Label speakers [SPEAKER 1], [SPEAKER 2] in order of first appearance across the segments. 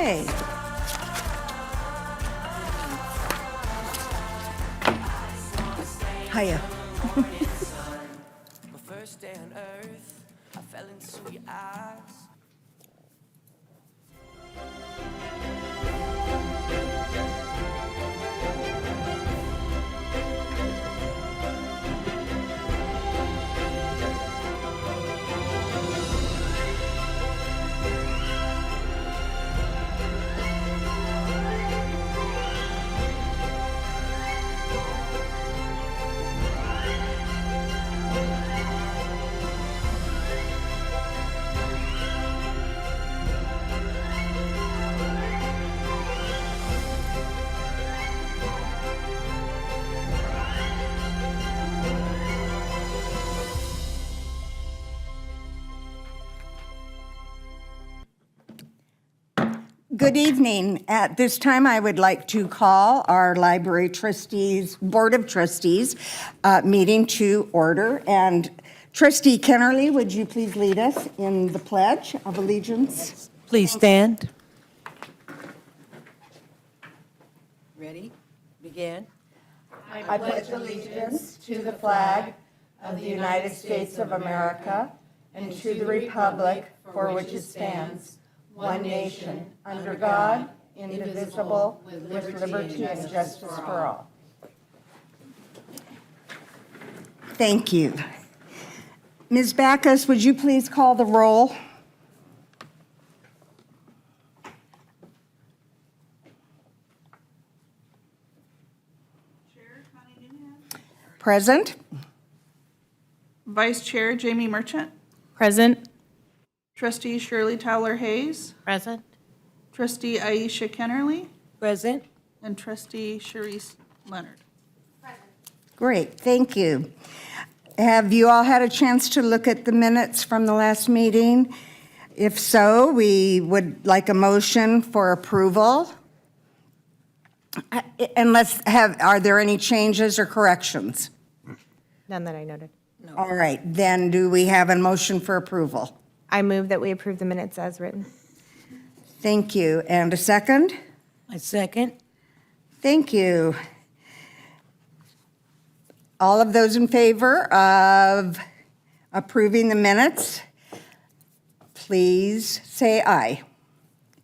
[SPEAKER 1] Okay. Hiya.
[SPEAKER 2] My first day on earth, I fell into your eyes.
[SPEAKER 1] Good evening. At this time, I would like to call our Library Trustees, Board of Trustees meeting to order. And Trustee Kennerly, would you please lead us in the Pledge of Allegiance?
[SPEAKER 3] Please stand. Ready? Begin.
[SPEAKER 1] I pledge allegiance to the flag of the United States of America and to the republic for which it stands, one nation, under God, indivisible, with liberty and justice for all. Thank you. Ms. Backus, would you please call the roll?
[SPEAKER 4] Chair Connie Newhan.
[SPEAKER 1] Present.
[SPEAKER 4] Vice Chair Jamie Merchant.
[SPEAKER 5] Present.
[SPEAKER 4] Trustee Shirley Towler Hayes.
[SPEAKER 5] Present.
[SPEAKER 4] Trustee Aisha Kennerly.
[SPEAKER 3] Present.
[SPEAKER 4] And Trustee Sharice Leonard.
[SPEAKER 1] Great, thank you. Have you all had a chance to look at the minutes from the last meeting? If so, we would like a motion for approval. Are there any changes or corrections?
[SPEAKER 5] None that I noted.
[SPEAKER 1] All right, then do we have a motion for approval?
[SPEAKER 5] I move that we approve the minutes as written.
[SPEAKER 1] Thank you. And a second?
[SPEAKER 3] I second.
[SPEAKER 1] Thank you. All of those in favor of approving the minutes, please say aye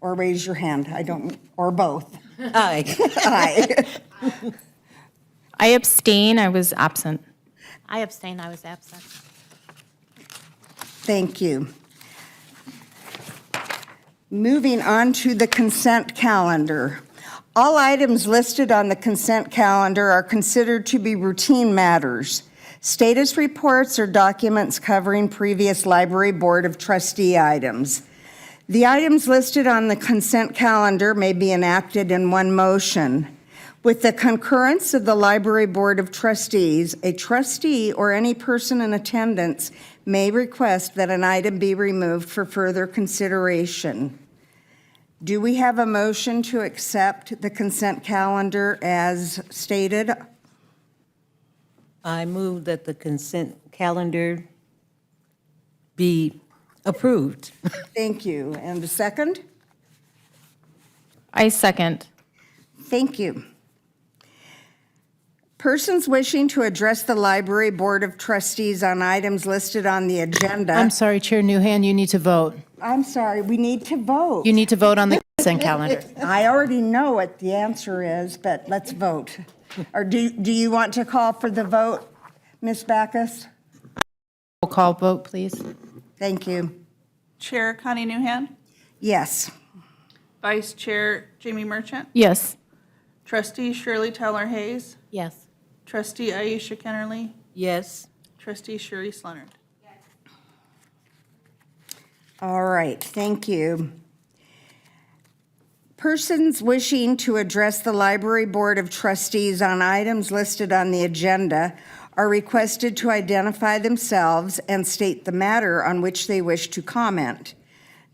[SPEAKER 1] or raise your hand. Or both.
[SPEAKER 3] Aye.
[SPEAKER 1] Aye.
[SPEAKER 5] I abstain. I was absent.
[SPEAKER 6] I abstain, I was absent.
[SPEAKER 1] Thank you. Moving on to the consent calendar. All items listed on the consent calendar are considered to be routine matters. Status reports are documents covering previous Library Board of Trustee items. The items listed on the consent calendar may be enacted in one motion. With the concurrence of the Library Board of Trustees, a trustee or any person in attendance may request that an item be removed for further consideration. Do we have a motion to accept the consent calendar as stated?
[SPEAKER 3] I move that the consent calendar be approved.
[SPEAKER 1] Thank you. And a second?
[SPEAKER 5] I second.
[SPEAKER 1] Thank you. Persons wishing to address the Library Board of Trustees on items listed on the agenda.
[SPEAKER 7] I'm sorry, Chair Newhan, you need to vote.
[SPEAKER 1] I'm sorry, we need to vote.
[SPEAKER 7] You need to vote on the consent calendar.
[SPEAKER 1] I already know what the answer is, but let's vote. Or do you want to call for the vote, Ms. Backus?
[SPEAKER 7] Roll call vote, please.
[SPEAKER 1] Thank you.
[SPEAKER 4] Chair Connie Newhan.
[SPEAKER 1] Yes.
[SPEAKER 4] Vice Chair Jamie Merchant.
[SPEAKER 5] Yes.
[SPEAKER 4] Trustee Shirley Towler Hayes.
[SPEAKER 6] Yes.
[SPEAKER 4] Trustee Aisha Kennerly.
[SPEAKER 3] Yes.
[SPEAKER 4] Trustee Sharice Leonard.
[SPEAKER 1] All right, thank you. Persons wishing to address the Library Board of Trustees on items listed on the agenda are requested to identify themselves and state the matter on which they wish to comment.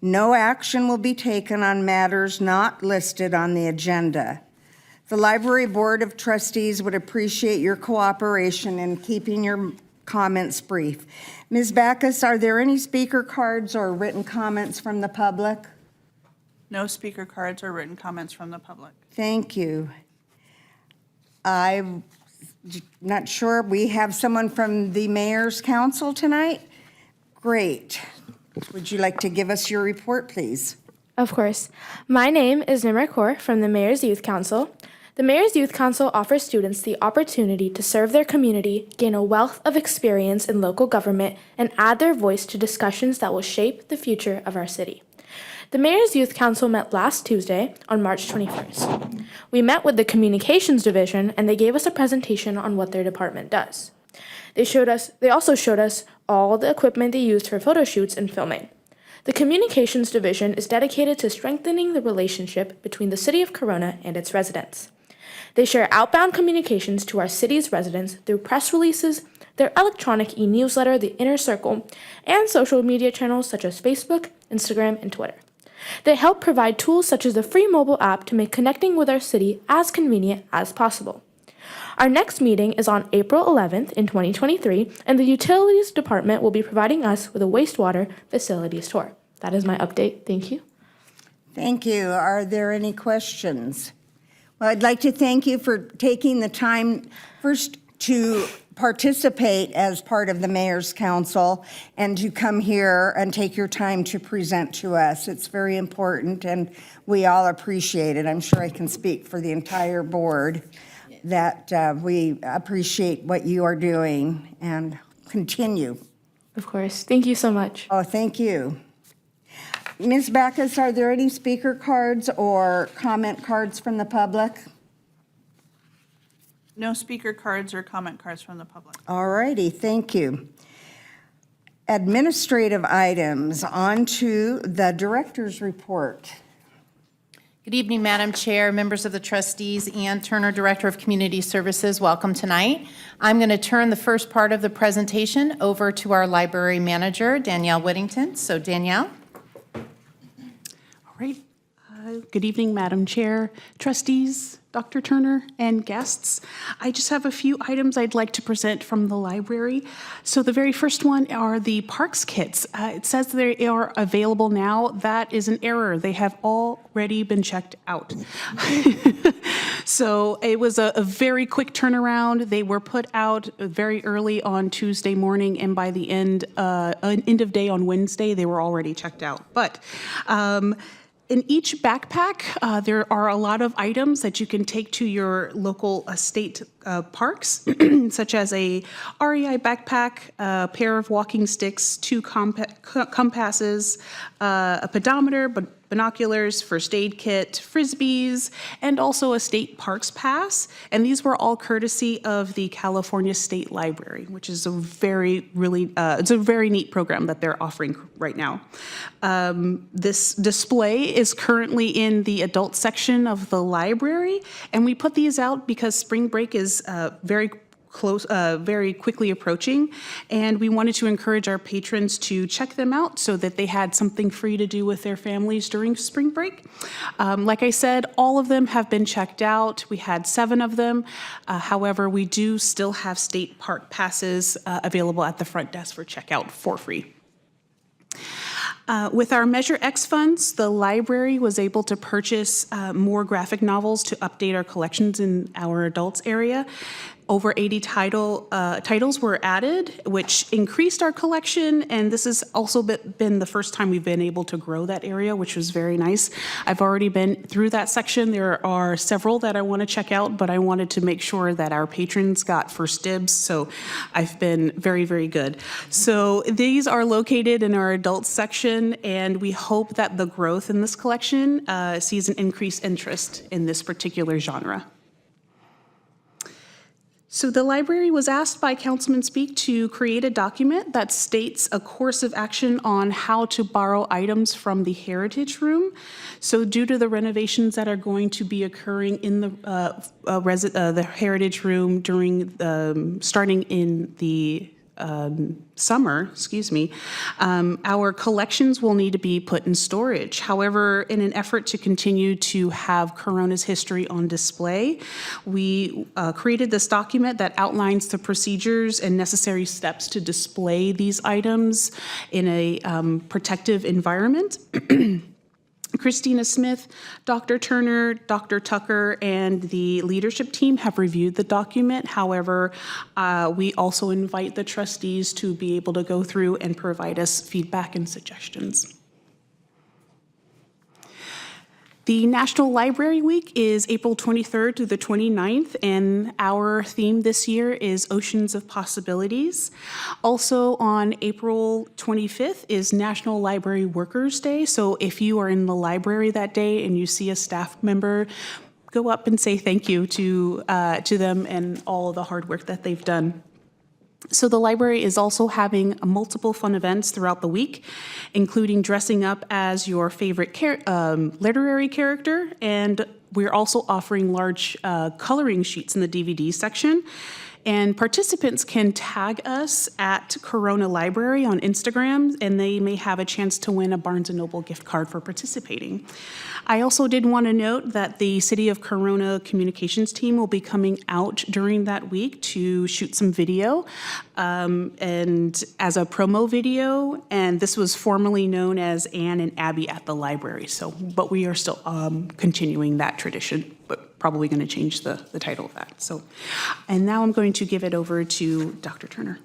[SPEAKER 1] No action will be taken on matters not listed on the agenda. The Library Board of Trustees would appreciate your cooperation in keeping your comments brief. Ms. Backus, are there any speaker cards or written comments from the public?
[SPEAKER 4] No speaker cards or written comments from the public.
[SPEAKER 1] Thank you. I'm not sure, we have someone from the Mayor's Council tonight? Great. Would you like to give us your report, please?
[SPEAKER 8] Of course. My name is Nimra Kaur from the Mayor's Youth Council. The Mayor's Youth Council offers students the opportunity to serve their community, gain a wealth of experience in local government, and add their voice to discussions that will shape the future of our city. The Mayor's Youth Council met last Tuesday on March 21st. We met with the Communications Division and they gave us a presentation on what their department does. They also showed us all the equipment they used for photo shoots and filming. The Communications Division is dedicated to strengthening the relationship between the City of Corona and its residents. They share outbound communications to our city's residents through press releases, their electronic e-newsletter, The Inner Circle, and social media channels such as Facebook, Instagram, and Twitter. They help provide tools such as the free mobile app to make connecting with our city as convenient as possible. Our next meeting is on April 11th in 2023, and the Utilities Department will be providing us with a wastewater facilities tour. That is my update. Thank you.
[SPEAKER 1] Thank you. Are there any questions? Well, I'd like to thank you for taking the time first to participate as part of the Mayor's Council and to come here and take your time to present to us. It's very important and we all appreciate it. I'm sure I can speak for the entire board that we appreciate what you are doing and continue.
[SPEAKER 8] Of course. Thank you so much.
[SPEAKER 1] Oh, thank you. Ms. Backus, are there any speaker cards or comment cards from the public?
[SPEAKER 4] No speaker cards or comment cards from the public.
[SPEAKER 1] All righty, thank you. Administrative items, on to the director's report.
[SPEAKER 7] Good evening, Madam Chair, members of the trustees, Ann Turner, Director of Community Services. Welcome tonight. I'm going to turn the first part of the presentation over to our library manager, Danielle Whittington. So Danielle.
[SPEAKER 9] All right. Good evening, Madam Chair, trustees, Dr. Turner, and guests. I just have a few items I'd like to present from the library. So the very first one are the parks kits. It says they are available now. That is an error. They have already been checked out. So it was a very quick turnaround. They were put out very early on Tuesday morning, and by the end of day on Wednesday, they were already checked out. But in each backpack, there are a lot of items that you can take to your local state parks, such as a REI backpack, a pair of walking sticks, 2 compasses, a pedometer, binoculars, first aid kit, frisbees, and also a state parks pass. And these were all courtesy of the California State Library, which is a very neat program that they're offering right now. This display is currently in the adult section of the library, and we put these out because spring break is very quickly approaching, and we wanted to encourage our patrons to check them out so that they had something free to do with their families during spring break. Like I said, all of them have been checked out. We had 7 of them. However, we do still have state park passes available at the front desk for checkout for free. With our Measure X funds, the library was able to purchase more graphic novels to update our collections in our adults area. Over 80 titles were added, which increased our collection, and this has also been the first time we've been able to grow that area, which was very nice. I've already been through that section. There are several that I want to check out, but I wanted to make sure that our patrons got first dibs, so I've been very, very good. So these are located in our adults section, and we hope that the growth in this collection sees an increased interest in this particular genre. So the library was asked by Councilman Speak to create a document that states a course of action on how to borrow items from the Heritage Room. So due to the renovations that are going to be occurring in the Heritage Room during starting in the summer, our collections will need to be put in storage. However, in an effort to continue to have Corona's history on display, we created this document that outlines the procedures and necessary steps to display these items in a protective environment. Christina Smith, Dr. Turner, Dr. Tucker, and the leadership team have reviewed the document. However, we also invite the trustees to be able to go through and provide us feedback and suggestions. The National Library Week is April 23rd through the 29th, and our theme this year is Oceans of Possibilities. Also on April 25th is National Library Workers Day, so if you are in the library that day and you see a staff member, go up and say thank you to them and all the hard work that they've done. So the library is also having multiple fun events throughout the week, including dressing up as your favorite literary character, and we're also offering large coloring sheets in the DVD section. And participants can tag us at Corona Library on Instagram, and they may have a chance to win a Barnes & Noble gift card for participating. I also did want to note that the City of Corona communications team will be coming out during that week to shoot some video and as a promo video, and this was formerly known as Anne and Abby at the Library. But we are still continuing that tradition, but probably going to change the title of that. So, and now I'm going to give it over to Dr. Turner.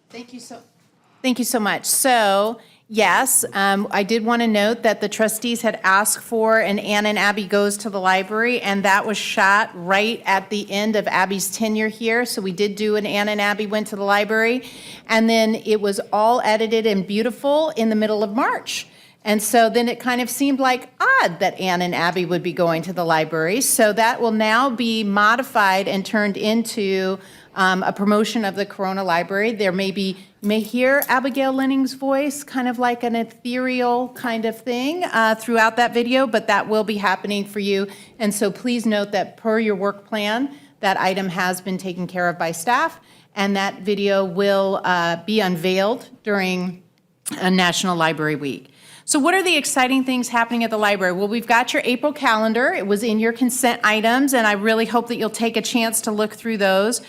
[SPEAKER 7] Thank you so much. So, yes, I did want to note that the trustees had asked for an Anne and Abby Goes to the Library, and that was shot right at the end of Abby's tenure here. So we did do an Anne and Abby Went to the Library, and then it was all edited and beautiful in the middle of March. And so then it kind of seemed like odd that Anne and Abby would be going to the library. So that will now be modified and turned into a promotion of the Corona Library. You may hear Abigail Lenning's voice, kind of like an ethereal kind of thing throughout that video, but that will be happening for you. And so please note that per your work plan, that item has been taken care of by staff, and that video will be unveiled during National Library Week. So what are the exciting things happening at the library? Well, we've got your April calendar. It was in your consent items, and I really hope that you'll take a chance to look through those.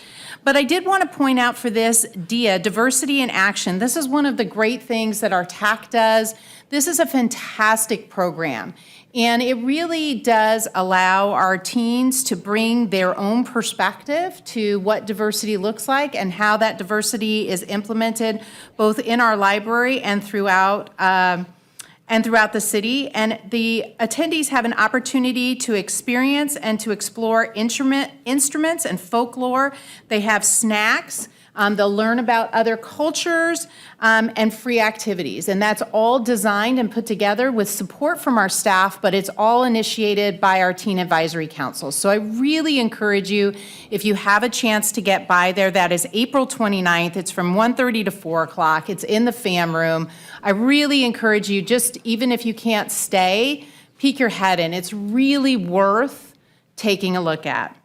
[SPEAKER 7] But I did want to point out for this DIA, Diversity in Action. This is one of the great things that our TAC does. This is a fantastic program, and it really does allow our teens to bring their own perspective to what diversity looks like and how that diversity is implemented both in our library and throughout the city. And the attendees have an opportunity to experience and to explore instruments and folklore. They have snacks. They'll learn about other cultures and free activities. And that's all designed and put together with support from our staff, but it's all initiated by our Teen Advisory Council. So I really encourage you, if you have a chance to get by there, that is April 29th. It's from 1:30 to 4 o'clock. It's in the FAM room. I really encourage you, just even if you can't stay, peek your head in. It's really worth taking a look at.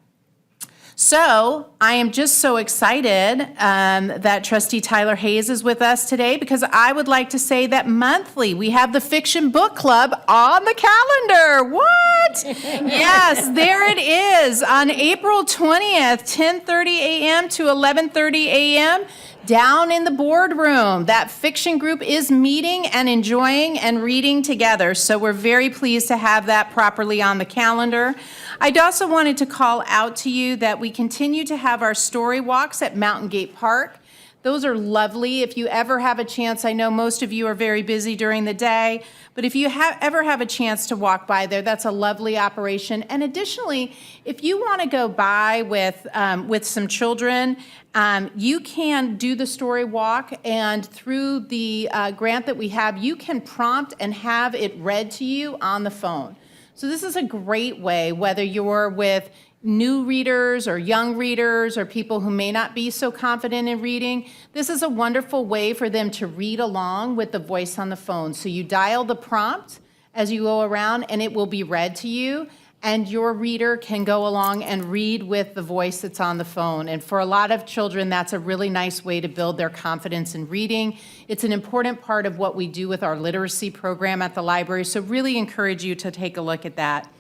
[SPEAKER 7] So I am just so excited that Trustee Tyler Hayes is with us today, because I would like to say that monthly we have the Fiction Book Club on the calendar. What? Yes, there it is on April 20th, 10:30 a.m. to 11:30 a.m. down in the boardroom. That fiction group is meeting and enjoying and reading together. So we're very pleased to have that properly on the calendar. I'd also wanted to call out to you that we continue to have our story walks at Mountain Gate Park. Those are lovely. If you ever have a chance, I know most of you are very busy during the day, but if you ever have a chance to walk by there, that's a lovely operation. And additionally, if you want to go by with some children, you can do the story walk, and through the grant that we have, you can prompt and have it read to you on the phone. So this is a great way, whether you're with new readers or young readers or people who may not be so confident in reading, this is a wonderful way for them to read along with the voice on the phone. So you dial the prompt as you go around, and it will be read to you, and your reader can go along and read with the voice that's on the phone. And for a lot of children, that's a really nice way to build their confidence in reading. It's an important part of what we do with our literacy program at the library, so really encourage you to take a look at that.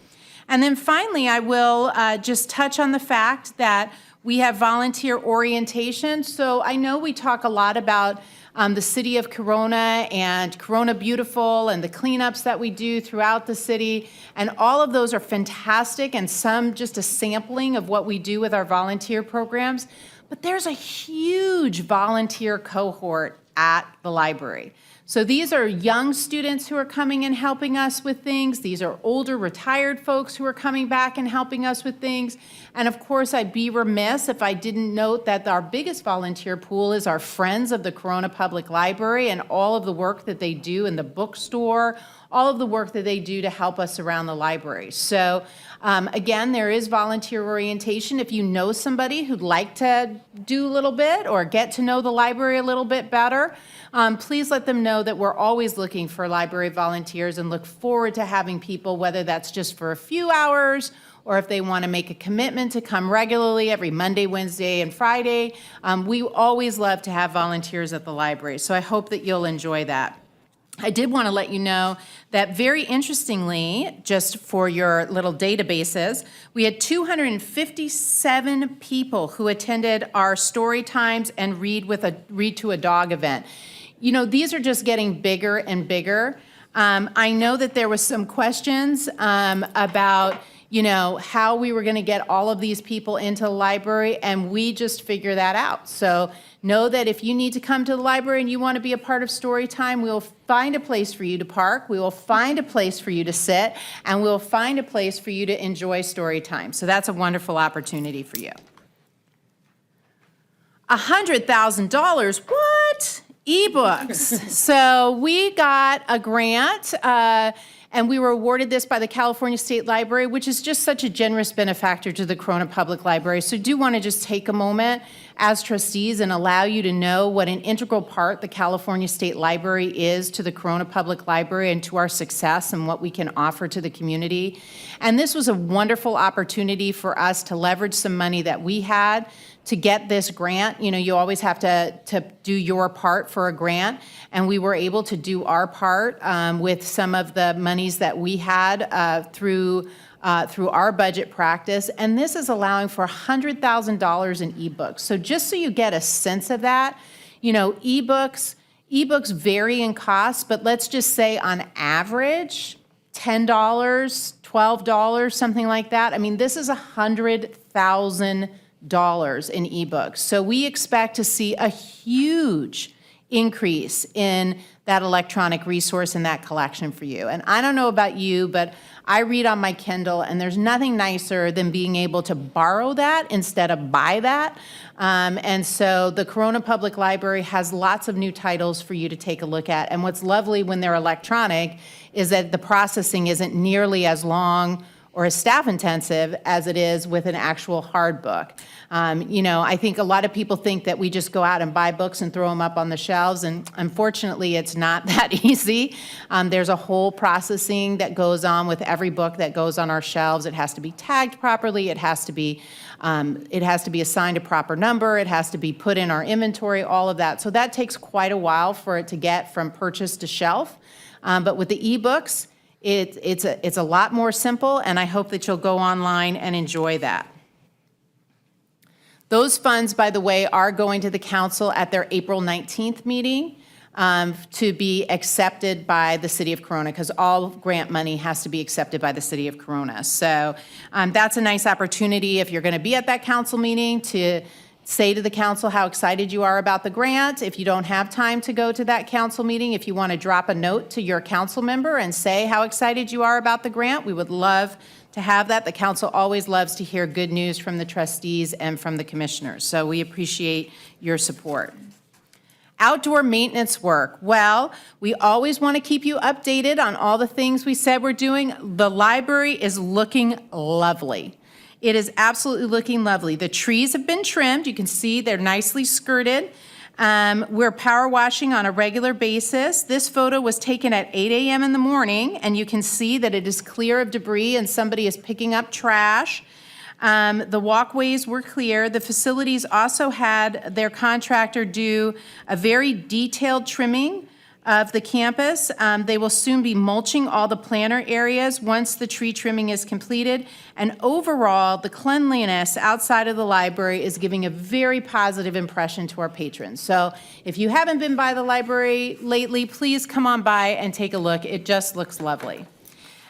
[SPEAKER 7] And then finally, I will just touch on the fact that we have volunteer orientation. So I know we talk a lot about the city of Corona and Corona Beautiful and the cleanups that we do throughout the city. And all of those are fantastic, and some just a sampling of what we do with our volunteer programs. But there's a huge volunteer cohort at the library. So these are young students who are coming and helping us with things. These are older retired folks who are coming back and helping us with things. And of course, I'd be remiss if I didn't note that our biggest volunteer pool is our friends of the Corona Public Library and all of the work that they do in the bookstore, all of the work that they do to help us around the library. So again, there is volunteer orientation. If you know somebody who'd like to do a little bit or get to know the library a little bit better, please let them know that we're always looking for library volunteers and look forward to having people, whether that's just for a few hours or if they want to make a commitment to come regularly every Monday, Wednesday, and Friday. We always love to have volunteers at the library, so I hope that you'll enjoy that. I did want to let you know that very interestingly, just for your little databases, we had 257 people who attended our story times and read to a dog event. You know, these are just getting bigger and bigger. I know that there was some questions about, you know, how we were going to get all of these people into the library, and we just figure that out. So know that if you need to come to the library and you want to be a part of story time, we'll find a place for you to park, we will find a place for you to sit, and we'll find a place for you to enjoy story time. So that's a wonderful opportunity for you. $100,000, what? Ebooks. So we got a grant, and we were awarded this by the California State Library, which is just such a generous benefactor to the Corona Public Library. So I do want to just take a moment as trustees and allow you to know what an integral part the California State Library is to the Corona Public Library and to our success and what we can offer to the community. And this was a wonderful opportunity for us to leverage some money that we had to get this grant. You know, you always have to do your part for a grant, and we were able to do our part with some of the monies that we had through our budget practice, and this is allowing for $100,000 in ebooks. So just so you get a sense of that, you know, ebooks vary in cost, but let's just say on average, $10, $12, something like that. I mean, this is $100,000 in ebooks. So we expect to see a huge increase in that electronic resource and that collection for you. And I don't know about you, but I read on my Kindle, and there's nothing nicer than being able to borrow that instead of buy that. And so the Corona Public Library has lots of new titles for you to take a look at. And what's lovely when they're electronic is that the processing isn't nearly as long or as staff intensive as it is with an actual hard book. You know, I think a lot of people think that we just go out and buy books and throw them up on the shelves, and unfortunately it's not that easy. There's a whole processing that goes on with every book that goes on our shelves. It has to be tagged properly, it has to be assigned a proper number, it has to be put in our inventory, all of that. So that takes quite a while for it to get from purchase to shelf. But with the ebooks, it's a lot more simple, and I hope that you'll go online and enjoy that. Those funds, by the way, are going to the council at their April 19th meeting to be accepted by the city of Corona, because all grant money has to be accepted by the city of Corona. So that's a nice opportunity if you're going to be at that council meeting to say to the council how excited you are about the grant. If you don't have time to go to that council meeting, if you want to drop a note to your council member and say how excited you are about the grant, we would love to have that. The council always loves to hear good news from the trustees and from the commissioners, so we appreciate your support. Outdoor maintenance work. Well, we always want to keep you updated on all the things we said we're doing. The library is looking lovely. It is absolutely looking lovely. The trees have been trimmed. You can see they're nicely skirted. We're power washing on a regular basis. This photo was taken at 8 a.m. in the morning, and you can see that it is clear of debris and somebody is picking up trash. The walkways were clear. The facilities also had their contractor do a very detailed trimming of the campus. They will soon be mulching all the planter areas once the tree trimming is completed. And overall, the cleanliness outside of the library is giving a very positive impression to our patrons. So if you haven't been by the library lately, please come on by and take a look. It just looks lovely.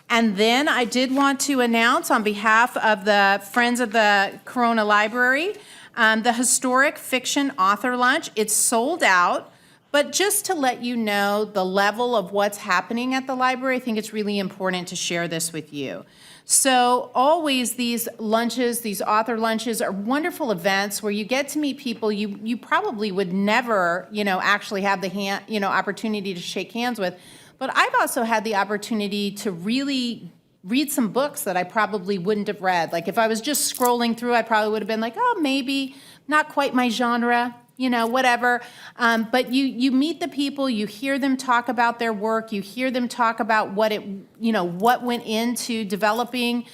[SPEAKER 7] And then I did want to announce on behalf of the Friends of the Corona Library, the Historic Fiction Author Lunch. It's sold out. But just to let you know the level of what's happening at the library, I think it's really important to share this with you. So always these lunches, these author lunches are wonderful events where you get to meet people you probably would never, actually have the opportunity to shake hands with. But I've also had the opportunity to really read some books that I probably wouldn't have read. Like if I was just scrolling through, I probably would have been like, oh, maybe not quite my genre, whatever. But you meet the people, you hear them talk about their work, you hear them talk about what went into developing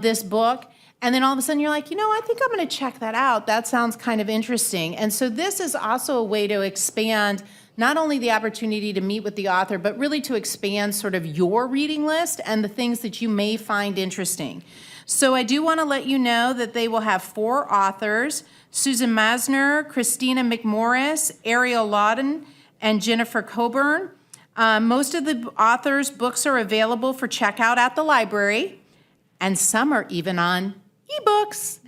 [SPEAKER 7] this book. And then all of a sudden you're like, I think I'm going to check that out. That sounds kind of interesting. And so this is also a way to expand not only the opportunity to meet with the author, but really to expand sort of your reading list and the things that you may find interesting. So I do want to let you know that they will have 4 authors: Susan Masner, Christina McMorris, Ariel Lawden, and Jennifer Coburn. Most of the authors' books are available for checkout at the library, and some are even on ebooks.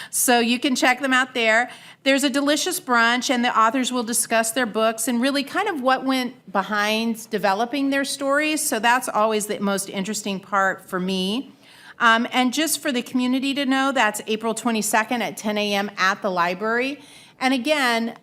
[SPEAKER 7] So you can check them out there. There's a delicious brunch, and the authors will discuss their books and really kind of what went behind developing their stories. So that's always the most interesting part for me. And just for the community to know, that's April 22nd at 10 a.m. at the library. And again,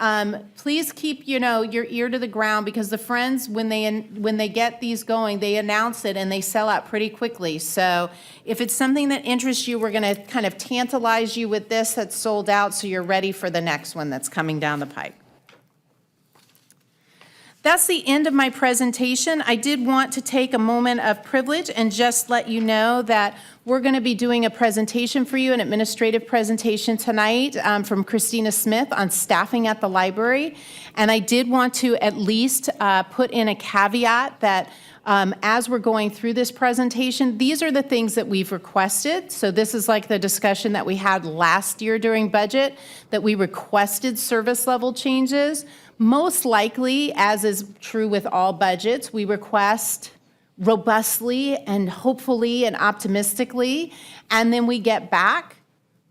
[SPEAKER 7] please keep your ear to the ground, because the Friends, when they get these going, they announce it and they sell out pretty quickly. So if it's something that interests you, we're going to kind of tantalize you with this that's sold out, so you're ready for the next one that's coming down the pike. That's the end of my presentation. I did want to take a moment of privilege and just let you know that we're going to be doing a presentation for you, an administrative presentation tonight from Christina Smith on staffing at the library. And I did want to at least put in a caveat that as we're going through this presentation, these are the things that we've requested. So this is like the discussion that we had last year during budget, that we requested service level changes. Most likely, as is true with all budgets, we request robustly and hopefully and optimistically, and then we get back,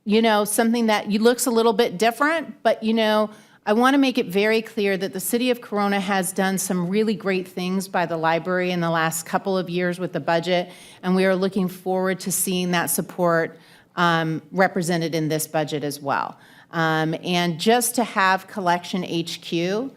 [SPEAKER 7] something that looks a little bit different. But, I want to make it very clear that the City of Corona has done some really great things by the library in the last couple of years with the budget, and we are looking forward to seeing that support represented in this budget as well. And just to have Collection HQ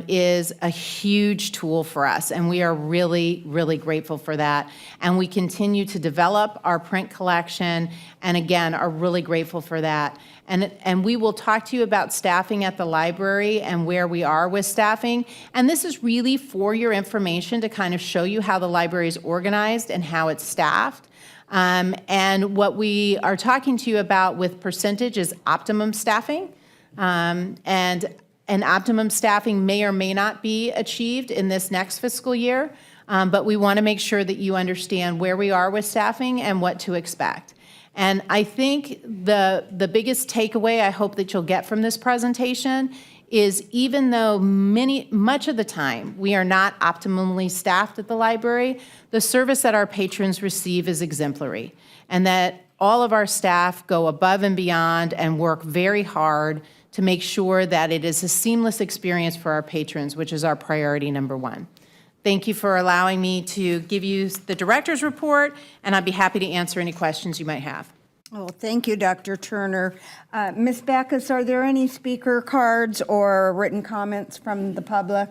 [SPEAKER 7] is a huge tool for us, and we are really, really grateful for that. And we continue to develop our print collection, and again, are really grateful for that. And we will talk to you about staffing at the library and where we are with staffing. And this is really for your information to kind of show you how the library is organized and how it's staffed. And what we are talking to you about with percentage is optimum staffing. And optimum staffing may or may not be achieved in this next fiscal year, but we want to make sure that you understand where we are with staffing and what to expect. And I think the biggest takeaway I hope that you'll get from this presentation is, even though much of the time we are not optimally staffed at the library, the service that our patrons receive is exemplary, and that all of our staff go above and beyond and work very hard to make sure that it is a seamless experience for our patrons, which is our priority number 1. Thank you for allowing me to give you the director's report, and I'd be happy to answer any questions you might have.
[SPEAKER 1] Oh, thank you, Dr. Turner. Ms. Backus, are there any speaker cards or written comments from the public?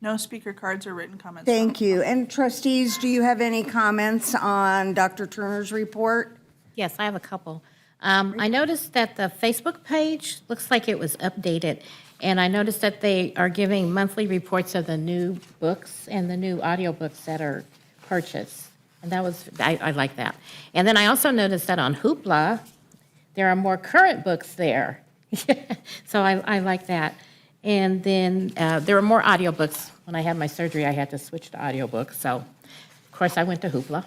[SPEAKER 4] No speaker cards or written comments.
[SPEAKER 1] Thank you. And trustees, do you have any comments on Dr. Turner's report?
[SPEAKER 6] Yes, I have a couple. I noticed that the Facebook page looks like it was updated, and I noticed that they are giving monthly reports of the new books and the new audiobooks that are purchased. And that was, I like that. And then I also noticed that on Hoopla, there are more current books there. So I like that. And then there were more audiobooks. When I had my surgery, I had to switch to audiobooks. So, of course, I went to Hoopla.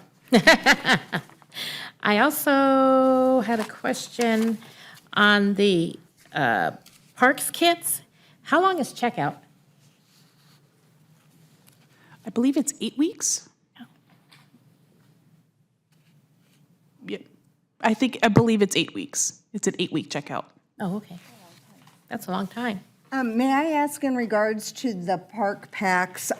[SPEAKER 6] I also had a question on the parks kits. How long is checkout?
[SPEAKER 9] I believe it's 8 weeks. Yeah, I believe it's 8 weeks. It's an 8-week checkout.
[SPEAKER 6] Oh, okay. That's a long time.
[SPEAKER 1] May I ask in regards to the park packs,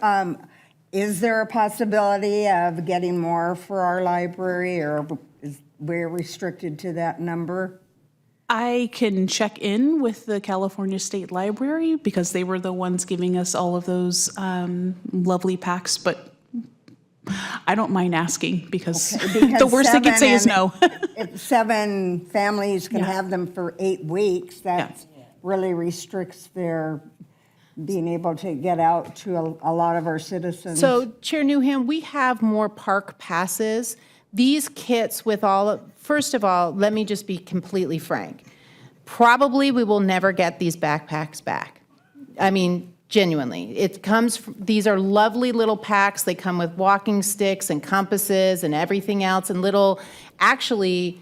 [SPEAKER 1] is there a possibility of getting more for our library, or is we're restricted to that number?
[SPEAKER 9] I can check in with the California State Library because they were the ones giving us all of those lovely packs, but I don't mind asking because the worst they could say is no.
[SPEAKER 1] If 7 families can have them for 8 weeks, that really restricts their being able to get out to a lot of our citizens.
[SPEAKER 7] So, Chair Newham, we have more park passes. These kits with first of all, let me just be completely frank. Probably we will never get these backpacks back. I mean, genuinely. These are lovely little packs. They come with walking sticks and compasses and everything else, and little, actually,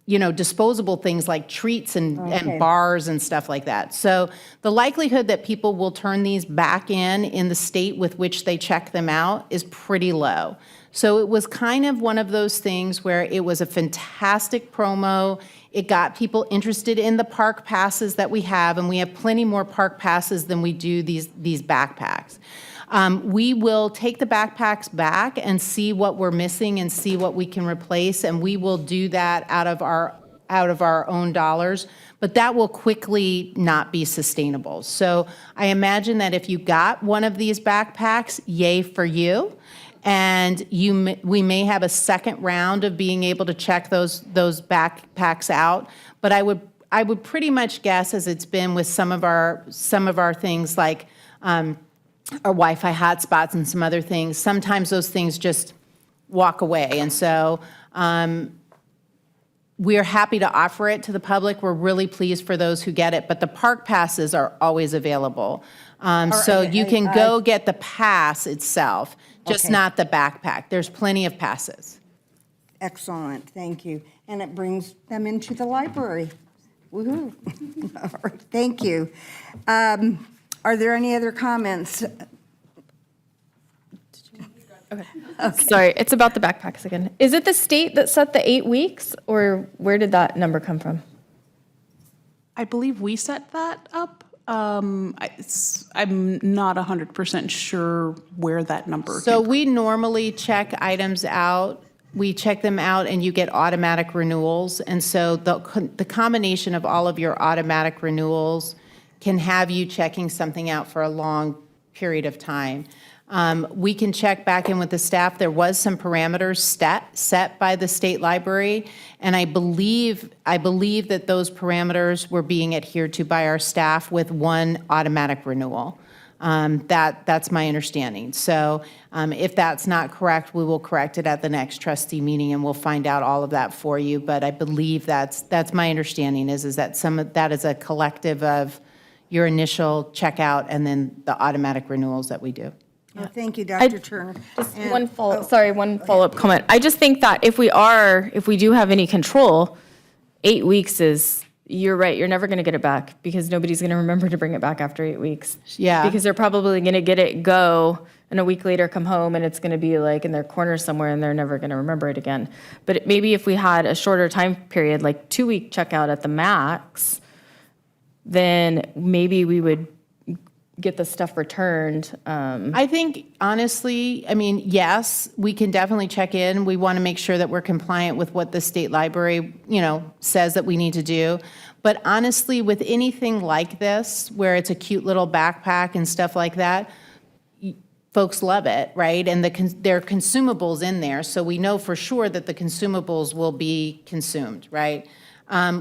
[SPEAKER 7] disposable things like treats and bars and stuff like that. So the likelihood that people will turn these back in the state with which they check them out is pretty low. So it was kind of one of those things where it was a fantastic promo. It got people interested in the park passes that we have, and we have plenty more park passes than we do these backpacks. We will take the backpacks back and see what we're missing and see what we can replace, and we will do that out of our own dollars. But that will quickly not be sustainable. So I imagine that if you got one of these backpacks, yay for you. And we may have a second round of being able to check those backpacks out. But I would pretty much guess, as it's been with some of our things like our Wi-Fi hotspots and some other things, sometimes those things just walk away. And so we are happy to offer it to the public. We're really pleased for those who get it. But the park passes are always available. So you can go get the pass itself, just not the backpack. There's plenty of passes.
[SPEAKER 1] Excellent, thank you. And it brings them into the library. Woo-hoo. All right, thank you. Are there any other comments?
[SPEAKER 5] Sorry, it's about the backpacks again. Is it the state that set the 8 weeks, or where did that number come from?
[SPEAKER 9] I believe we set that up. I'm not 100% sure where that number
[SPEAKER 7] So
[SPEAKER 9] came from.
[SPEAKER 7] we normally check items out. We check them out, and you get automatic renewals. And so the combination of all of your automatic renewals can have you checking something out for a long period of time. We can check back in with the staff. There was some parameters set by the state library, and I believe that those parameters were being adhered to by our staff with one automatic renewal. That's my understanding. So if that's not correct, we will correct it at the next trustee meeting, and we'll find out all of that for you. But I believe that's my understanding is that some of that is a collective of your initial checkout and then the automatic renewals that we do.
[SPEAKER 1] Well, thank you, Dr. Turner.
[SPEAKER 5] Just
[SPEAKER 1] And-
[SPEAKER 5] one follow-up comment. I just think that if we do have any control, 8 weeks is, you're right, you're never going to get it back because nobody's going to remember to bring it back after 8 weeks.
[SPEAKER 7] Yeah.
[SPEAKER 5] Because they're probably going to get it, go, and a week later come home and it's going to be like in their corner somewhere and they're never going to remember it again. But maybe if we had a shorter time period, like 2-week checkout at the max, then maybe we would get the stuff returned.
[SPEAKER 7] I think, honestly, I mean, yes, we can definitely check in. We want to make sure that we're compliant with what the state library, says that we need to do. But honestly, with anything like this, where it's a cute little backpack and stuff like that, folks love it, right? And there are consumables in there, so we know for sure that the consumables will be consumed, right?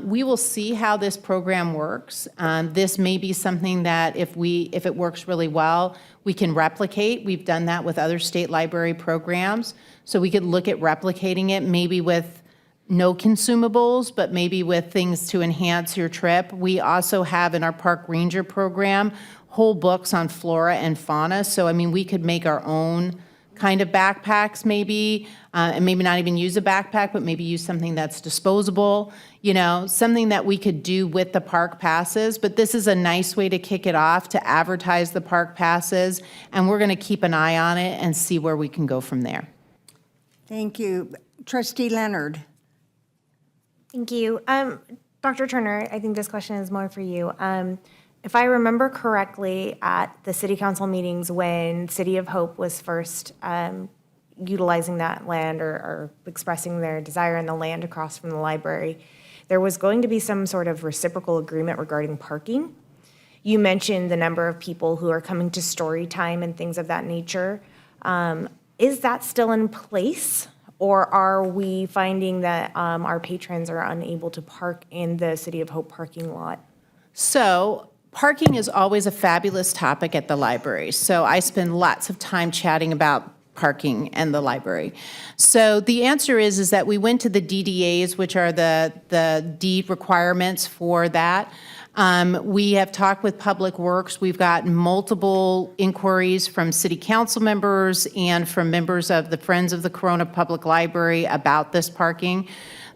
[SPEAKER 7] We will see how this program works. This may be something that if it works really well, we can replicate. We've done that with other state library programs. So we could look at replicating it maybe with no consumables, but maybe with things to enhance your trip. We also have in our park ranger program whole books on flora and fauna. So, I mean, we could make our own kind of backpacks maybe, and maybe not even use a backpack, but maybe use something that's disposable, something that we could do with the park passes. But this is a nice way to kick it off, to advertise the park passes, and we're going to keep an eye on it and see where we can go from there.
[SPEAKER 1] Thank you. Trustee Leonard.
[SPEAKER 10] Thank you. Dr. Turner, I think this question is more for you. If I remember correctly, at the city council meetings when City of Hope was first utilizing that land or expressing their desire in the land across from the library, there was going to be some sort of reciprocal agreement regarding parking. You mentioned the number of people who are coming to story time and things of that nature. Is that still in place? Or are we finding that our patrons are unable to park in the City of Hope parking lot?
[SPEAKER 7] So, parking is always a fabulous topic at the library. So I spend lots of time chatting about parking and the library. So the answer is that we went to the DDAs, which are the deed requirements for that. We have talked with Public Works. We've gotten multiple inquiries from city council members and from members of the Friends of the Corona Public Library about this parking.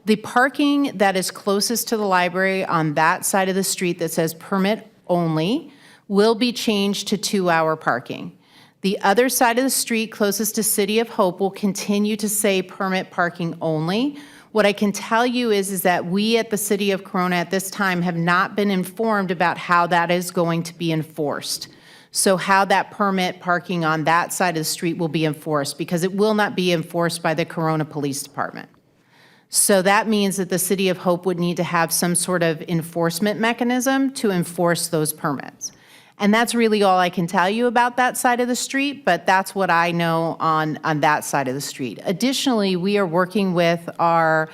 [SPEAKER 7] The parking that is closest to the library on that side of the street that says permit only will be changed to 2-hour parking. The other side of the street closest to City of Hope will continue to say permit parking only. What I can tell you is that we at the City of Corona at this time have not been informed about how that is going to be enforced. So how that permit parking on that side of the street will be enforced, because it will not be enforced by the Corona Police Department. So that means that the City of Hope would need to have some sort of enforcement mechanism to enforce those permits. And that's really all I can tell you about that side of the street, but that's what I know on that side of the street. Additionally, we are working with our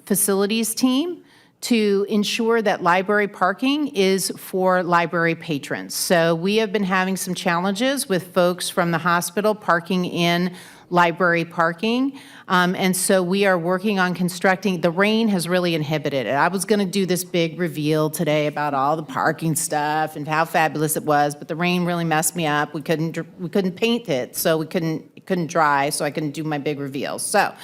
[SPEAKER 7] facilities team to ensure that library parking is for library patrons. So we have been having some challenges with folks from the hospital parking in library parking. And so we are working on constructing, the rain has really inhibited it. I was gonna do this big reveal today about all the parking stuff and how fabulous it was, but the rain really messed me up. We couldn't paint it, so it couldn't dry, so I couldn't do my big reveal. So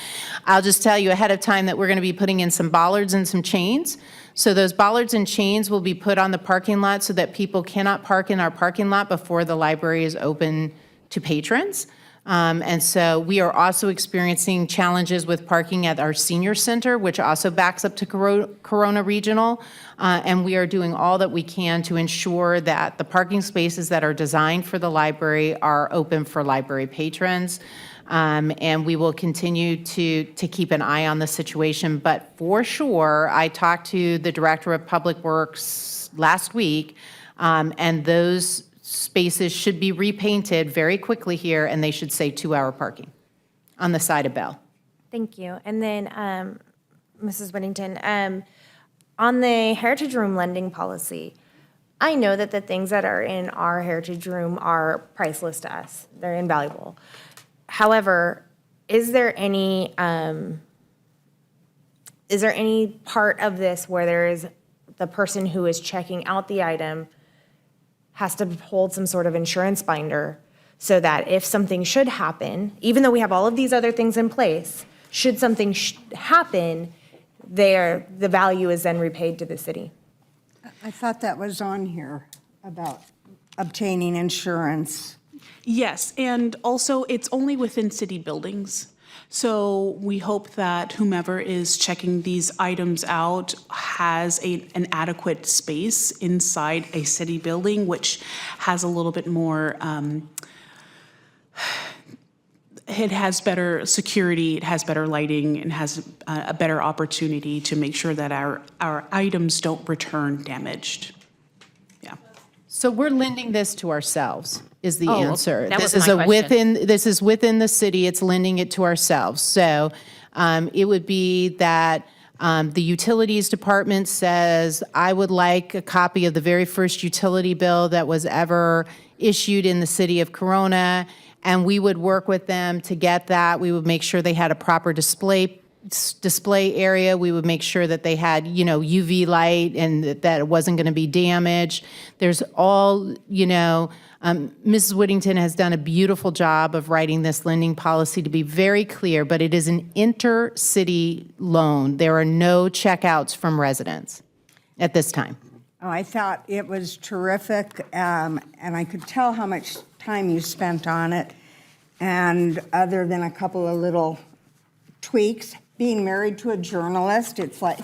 [SPEAKER 7] I'll just tell you ahead of time that we're gonna be putting in some bollards and some chains. So those bollards and chains will be put on the parking lot so that people cannot park in our parking lot before the library is open to patrons. And so we are also experiencing challenges with parking at our senior center, which also backs up to Corona Regional. And we are doing all that we can to ensure that the parking spaces that are designed for the library are open for library patrons. And we will continue to keep an eye on the situation. But for sure, I talked to the Director of Public Works last week, and those spaces should be repainted very quickly here, and they should say 2-hour parking on the side of Bell.
[SPEAKER 10] Thank you. And then, Mrs. Whittington, on the Heritage Room lending policy, I know that the things that are in our Heritage Room are priceless to us. They're invaluable. However, is there any part of this where there is the person who is checking out the item has to hold some sort of insurance binder so that if something should happen, even though we have all of these other things in place, should something happen, the value is then repaid to the city?
[SPEAKER 1] I thought that was on here about obtaining insurance.
[SPEAKER 9] Yes, and also it's only within city buildings. So we hope that whomever is checking these items out has an adequate space inside a city building, which has a little bit more, it has better security, it has better lighting, and has a better opportunity to make sure that our items don't return damaged. Yeah.
[SPEAKER 7] So we're lending this to ourselves, is the answer.
[SPEAKER 6] that was
[SPEAKER 7] This is
[SPEAKER 6] my question.
[SPEAKER 7] this is within the city, it's lending it to ourselves. So it would be that the utilities department says, I would like a copy of the very first utility bill that was ever issued in the city of Corona, and we would work with them to get that. We would make sure they had a proper display display area. We would make sure that they had, UV light and that it wasn't going to be damaged. There's all, Mrs. Whittington has done a beautiful job of writing this lending policy to be very clear, but it is an intercity loan. There are no checkouts from residents at this time.
[SPEAKER 1] Oh, I thought it was terrific, and I could tell how much time you spent on it. And other than a couple of little tweaks, being married to a journalist, it's like,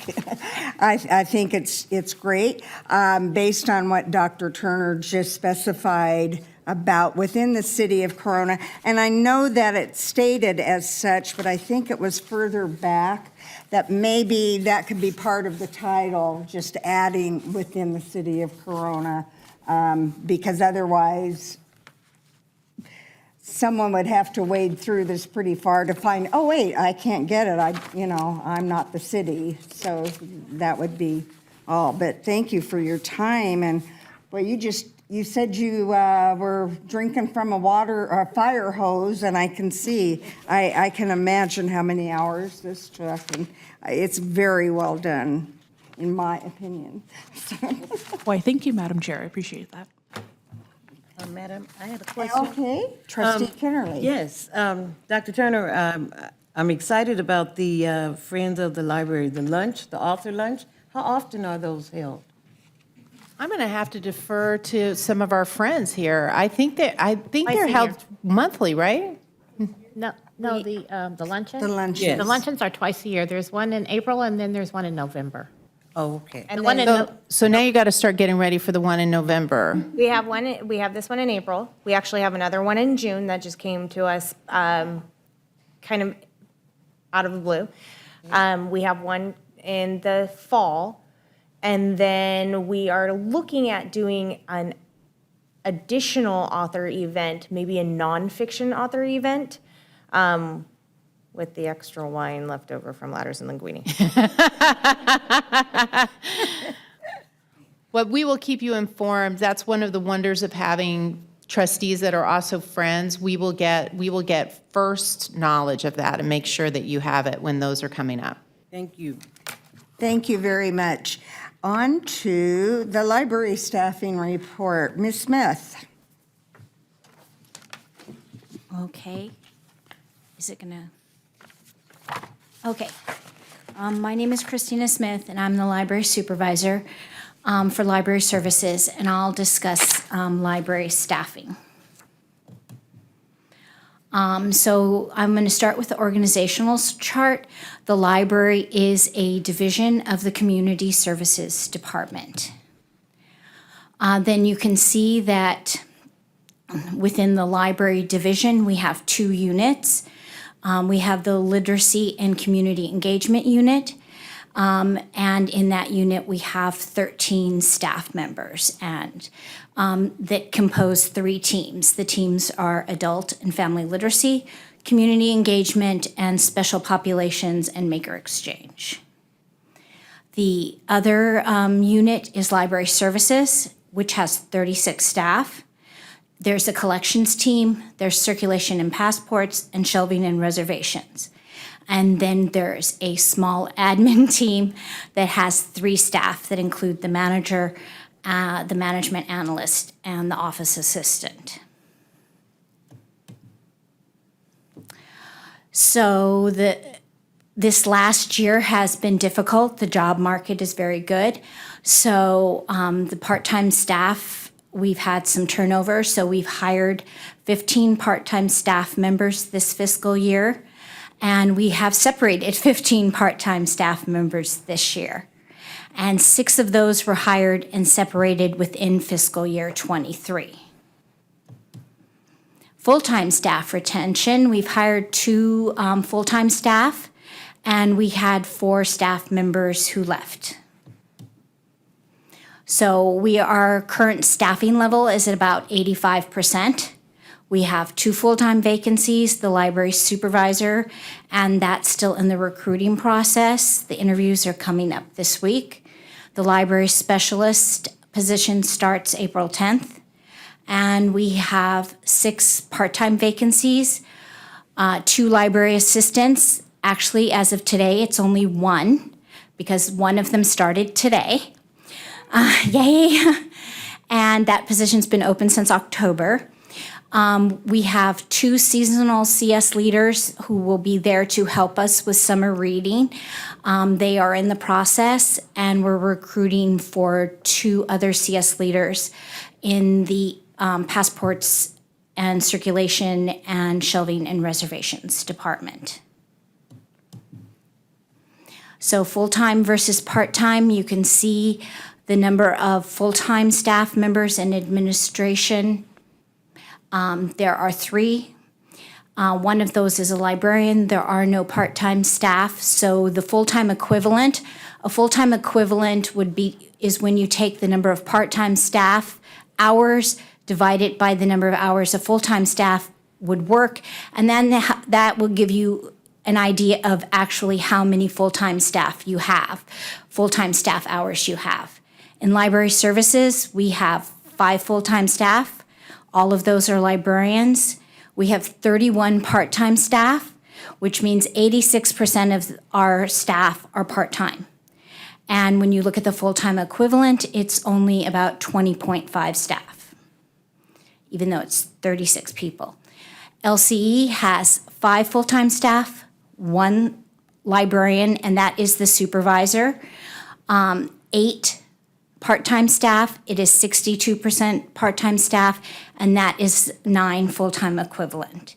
[SPEAKER 1] I think it's great. Based on what Dr. Turner just specified about within the city of Corona, and I know that it's stated as such, but I think it was further back, that maybe that could be part of the title, just adding within the city of Corona, because otherwise someone would have to wade through this pretty far to find, oh wait, I can't get it, I'm not the city, so that would be all. But thank you for your time, and well, you said you were drinking from a fire hose, and I can see, I can imagine how many hours this took, and it's very well done, in my opinion.
[SPEAKER 4] Why, thank you, Madam Chair. I appreciate that.
[SPEAKER 3] Madam, I have a question.
[SPEAKER 1] Okay, Trustee Kennerly.
[SPEAKER 3] Yes, Dr. Turner, I'm excited about the Friends of the Library, the lunch, the author lunch. How often are those held?
[SPEAKER 7] I'm going to have to defer to some of our friends here. I think they're
[SPEAKER 6] a
[SPEAKER 7] held
[SPEAKER 6] year.
[SPEAKER 7] monthly, right?
[SPEAKER 6] No, the luncheon?
[SPEAKER 1] The luncheons.
[SPEAKER 3] Yes.
[SPEAKER 6] The luncheons are twice a year. There's one in April, and then there's one in November.
[SPEAKER 3] Oh, okay.
[SPEAKER 6] And the one in,
[SPEAKER 7] So now you got to start getting ready for the one in November.
[SPEAKER 10] We have this one in April. We actually have another one in June that just came to us kind of out of the blue. We have one in the fall, and then we are looking at doing an additional author event, maybe a nonfiction author event, with the extra wine left over from Ladders and Linguini.
[SPEAKER 7] Well, we will keep you informed. That's one of the wonders of having trustees that are also friends. We will get first knowledge of that and make sure that you have it when those are coming up.
[SPEAKER 3] Thank you.
[SPEAKER 1] Thank you very much. On to the library staffing report. Ms. Smith.
[SPEAKER 11] Okay. Is it gonna? Okay. My name is Christina Smith, and I'm the library supervisor for library services, and I'll discuss library staffing. So I'm going to start with the organizational chart. The library is a division of the Community Services Department. Then you can see that within the library division, we have 2 units. We have the Literacy and Community Engagement Unit, and in that unit, we have 13 staff members, and that compose 3 teams. The teams are Adult and Family Literacy, Community Engagement, and Special Populations and Maker Exchange. The other unit is Library Services, which has 36 staff. There's a collections team, there's circulation and passports, and shelving and reservations. And then there's a small admin team that has 3 staff that include the manager, the management analyst, and the office assistant. So this last year has been difficult. The job market is very good. So the part-time staff, we've had some turnover, so we've hired 15 part-time staff members this fiscal year, and we have separated 15 part-time staff members this year. And 6 of those were hired and separated within fiscal year '23. Full-time staff retention, we've hired 2 full-time staff, and we had 4 staff members who left. So our current staffing level is at about 85%. We have 2 full-time vacancies, the library supervisor, and that's still in the recruiting process. The interviews are coming up this week. The library specialist position starts April 10th. And we have 6 part-time vacancies, 2 library assistants, Actually, as of today, it's only one, because one of them started today. Yay! And that position's been open since October. We have 2 seasonal CS leaders who will be there to help us with summer reading. They are in the process, and we're recruiting for 2 other CS leaders in the passports and circulation and shelving and reservations department. So full-time versus part-time, you can see the number of full-time staff members in administration. There are 3. One of those is a librarian. There are no part-time staff. So the full-time equivalent, a full-time equivalent is when you take the number of part-time staff hours, divide it by the number of hours a full-time staff would work, and then that will give you an idea of actually how many full-time staff you have, full-time staff hours you have. In library services, we have 5 full-time staff. All of those are librarians. We have 31 part-time staff, which means 86% of our staff are part-time. And when you look at the full-time equivalent, it's only about 20.5 staff, even though it's 36 people. LCE has 5 full-time staff, 1 librarian, and that is the supervisor. 8 part-time staff, it is 62% part-time staff, and that is 9 full-time equivalent.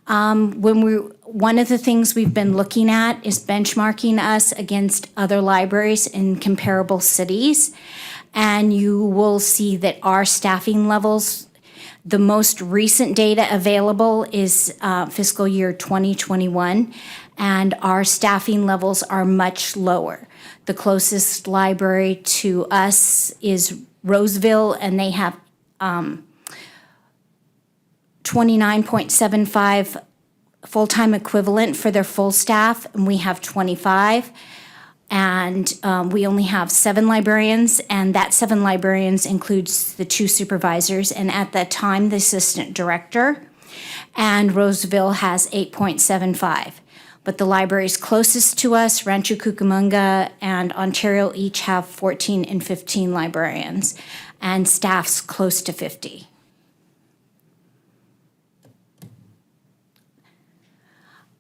[SPEAKER 11] One of the things we've been looking at is benchmarking us against other libraries in comparable cities, and you will see that our staffing levels, the most recent data available is fiscal year 2021, and our staffing levels are much lower. The closest library to us is Roseville, and they have 29.75 full-time equivalent for their full staff, and we have 25. And we only have 7 librarians, and that 7 librarians includes the 2 supervisors, and at that time, the assistant director. And Roseville has 8.75. But the libraries closest to us, Rancho Cucamonga and Ontario, each have 14 and 15 librarians, and staff's close to 50.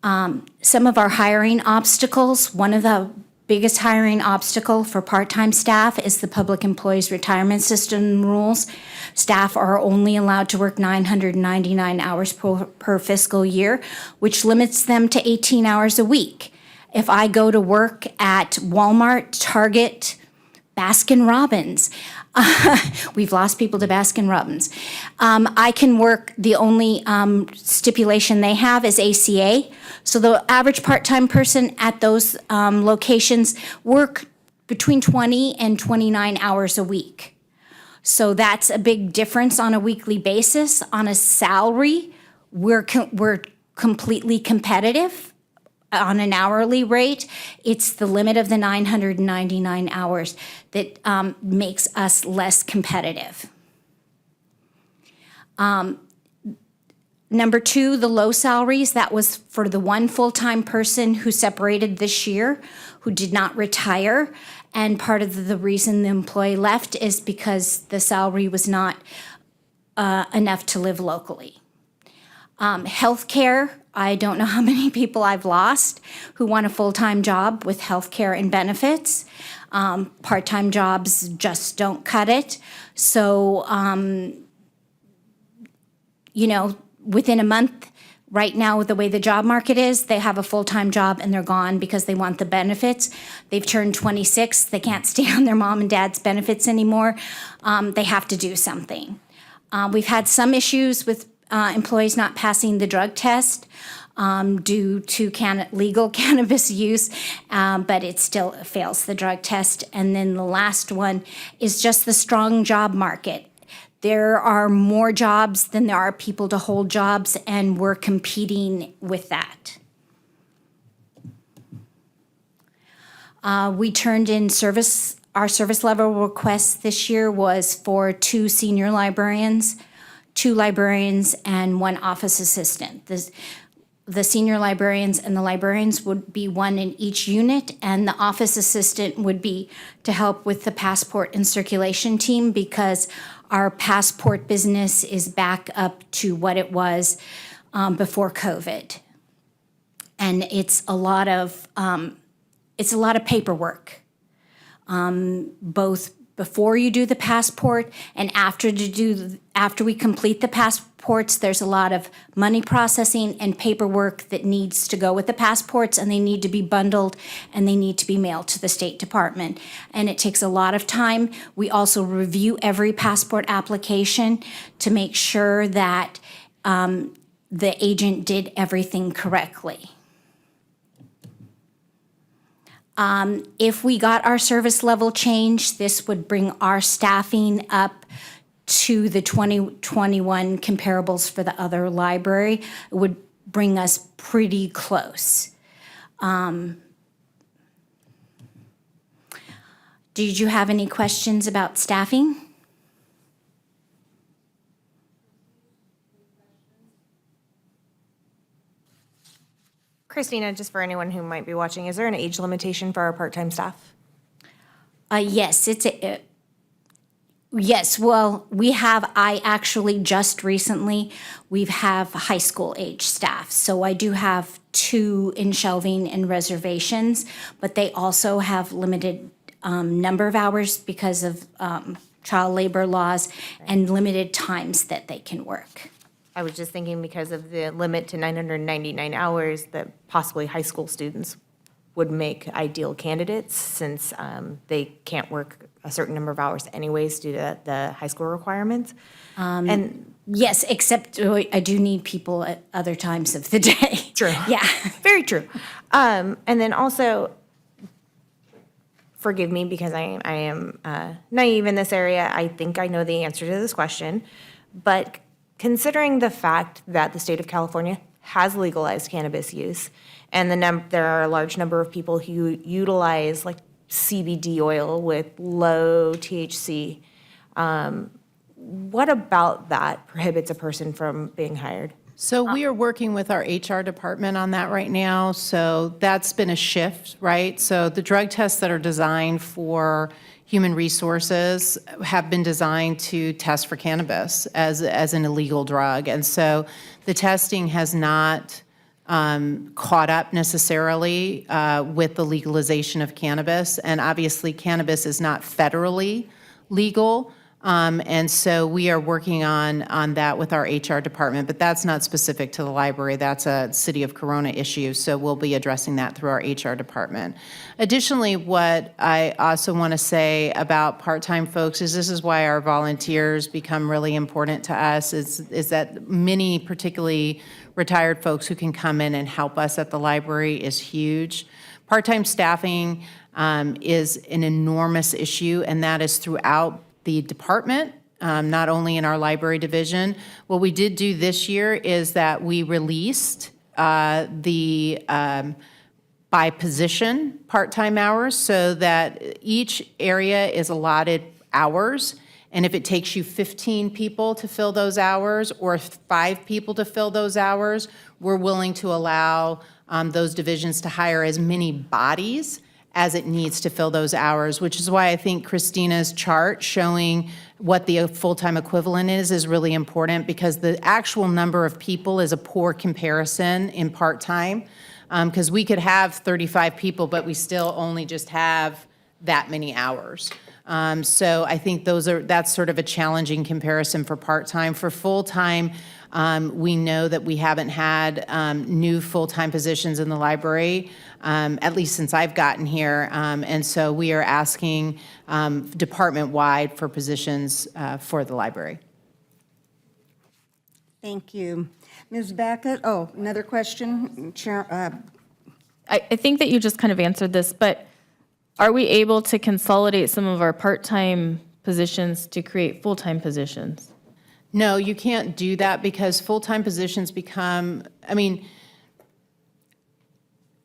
[SPEAKER 11] Some of our hiring obstacles, one of the biggest hiring obstacle for part-time staff is the Public Employees Retirement System rules. Staff are only allowed to work 999 hours per fiscal year, which limits them to 18 hours a week. If I go to work at Walmart, Target, Baskin-Robbins, we've lost people to Baskin-Robbins. I can work, the only stipulation they have is ACA. So the average part-time person at those locations work between 20 and 29 hours a week. So that's a big difference on a weekly basis. On a salary, we're completely competitive. On an hourly rate, it's the limit of the 999 hours that makes us less competitive. Number 2, the low salaries, that was for the 1 full-time person who separated this year, who did not retire. And part of the reason the employee left is because the salary was not enough to live locally. Healthcare, I don't know how many people I've lost who want a full-time job with healthcare and benefits. Part-time jobs just don't cut it. So, within a month, right now, with the way the job market is, they have a full-time job and they're gone because they want the benefits. They've turned 26. They can't stay on their mom and dad's benefits anymore. They have to do something. We've had some issues with employees not passing the drug test due to legal cannabis use, but it still fails the drug test. And then the last one is just the strong job market. There are more jobs than there are people to hold jobs, and we're competing with that. We turned in our service level request this year was for 2 senior librarians, 2 librarians, and 1 office assistant. the senior librarians and the librarians would be one in each unit, and the office assistant would be to help with the passport and circulation team, because our passport business is back up to what it was before COVID. And it's a lot of paperwork, both before you do the passport and after we complete the passports. There's a lot of money processing and paperwork that needs to go with the passports, and they need to be bundled and they need to be mailed to the State Department. And it takes a lot of time. We also review every passport application to make sure that the agent did everything correctly. If we got our service level changed, this would bring our staffing up to the 2021 comparables for the other library. It would bring us pretty close. Did you have any questions about staffing?
[SPEAKER 10] Christina, just for anyone who might be watching, is there an age limitation for our part-time staff?
[SPEAKER 11] Yes, yes, well, I actually just recently, we have high school age staff. So I do have 2 in shelving and reservations, but they also have limited number of hours because of child labor laws and limited times that they can work.
[SPEAKER 10] I was just thinking because of the limit to 999 hours that possibly high school students would make ideal candidates, since they can't work a certain number of hours anyways due to the high school requirements. And
[SPEAKER 11] Yes, except I do need people at other times of the day.
[SPEAKER 10] True.
[SPEAKER 11] Yeah.
[SPEAKER 10] Very true. And then also, forgive me because I am naive in this area. I think I know the answer to this question. But considering the fact that the state of California has legalized cannabis use, and there are a large number of people who utilize like CBD oil with low THC, what about that prohibits a person from being hired?
[SPEAKER 7] So we are working with our HR department on that right now. So that's been a shift, right? So the drug tests that are designed for human resources have been designed to test for cannabis as an illegal drug. And so the testing has not caught up necessarily with the legalization of cannabis. And obviously, cannabis is not federally legal. And so we are working on that with our HR department, but that's not specific to the library. That's a City of Corona issue, so we'll be addressing that through our HR department. Additionally, what I also want to say about part-time folks is this is why our volunteers become really important to us, is that many, particularly retired folks who can come in and help us at the library is huge. Part-time staffing is an enormous issue, and that is throughout the department, not only in our library division. What we did do this year is that we released the by position part-time hours so that each area is allotted hours. And if it takes you 15 people to fill those hours or 5 people to fill those hours, we're willing to allow those divisions to hire as many bodies as it needs to fill those hours, which is why I think Christina's chart showing what the full-time equivalent is really important, because the actual number of people is a poor comparison in part-time, because we could have 35 people, but we still only just have that many hours. So I think that's sort of a challenging comparison for part-time. For full-time, we know that we haven't had new full-time positions in the library, at least since I've gotten here. And so we are asking department-wide for positions for the library.
[SPEAKER 1] Thank you. Ms. Backett, another question?
[SPEAKER 5] I think that you just kind of answered this, but are we able to consolidate some of our part-time positions to create full-time positions?
[SPEAKER 7] No, you can't do that because full-time positions become,